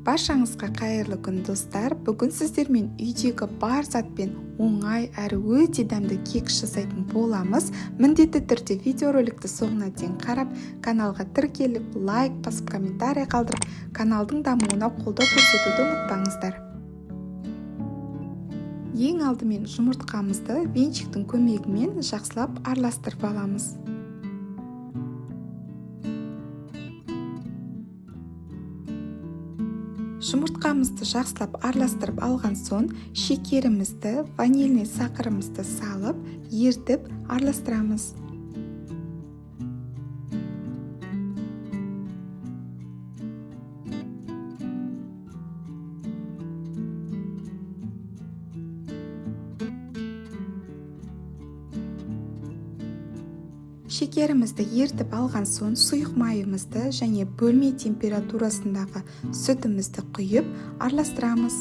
Баршаңызға қайырлы күн достар. Бүгін сіздермен үйдегі бар затпен оңай әрі өте дәмді кекс жасайтын боламыз. Міндетті түрде видеороликті соңына дейін қарап, каналға тіркеліп, лайк басып, комментарий қалдырып, каналдың дамуына қолдау көрсетуді ұмытпаңыздар. Ең алдымен жұмыртқамызды венчиктің көмегімен жақсылап араластырып аламыз. Жұмыртқамызды жақсылап араластырып алған соң, шекерімізді, ванильный сақырымызды салып, ертіп араластырамыз. Шекерімізді ертіп алған соң, сұйық майымызды және бөлме температурасындағы сүтімізді құйып араластырамыз.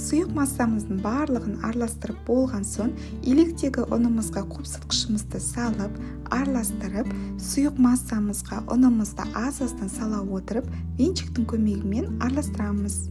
Сұйық массамыздың барлығын араластырып болған соң, електегі ұнымызға қопсытқышымызды салып, араластырып, сұйық массамызға ұнымызды аз-аздан сала отырып, венчиктің көмегімен араластырамыз.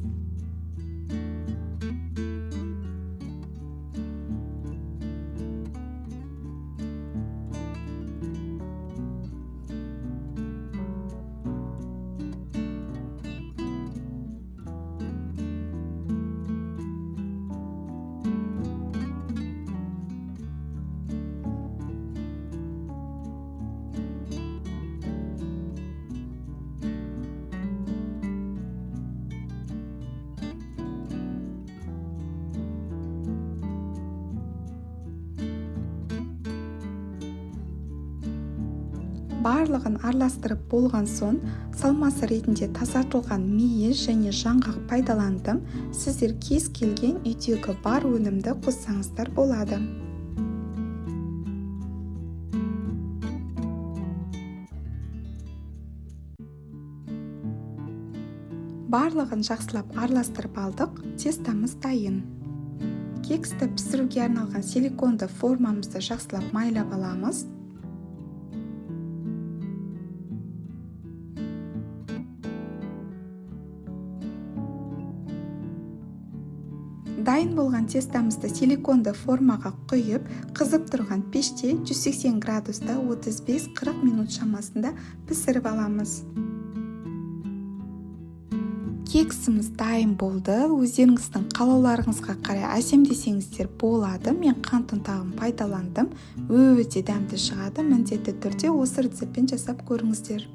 Барлығын араластырып болған соң, салмасы ретінде тазартылған мейіз және жаңғақ пайдаландым. Сіздер кез келген үйдегі бар өнімді қоссаңыздар болады. Барлығын жақсылап араластырып алдық, тестамыз дайын. Кексті пісіруге арналған силиконды формамызды жақсылап майлап аламыз. Дайын болған тестамызды силиконды формаға құйып, қызып тұрған пеште 180 градуста 35-40 минут шамасында пісіріп аламыз. Кексіміз дайын болды. Өздеріңіздің қалауларыңызға қарай әсемдесеңіздер болады. Мен қант ұнтағын пайдаландым. Өте дәмді шығады. Міндетті түрде осы рецептпен жасап көріңіздер.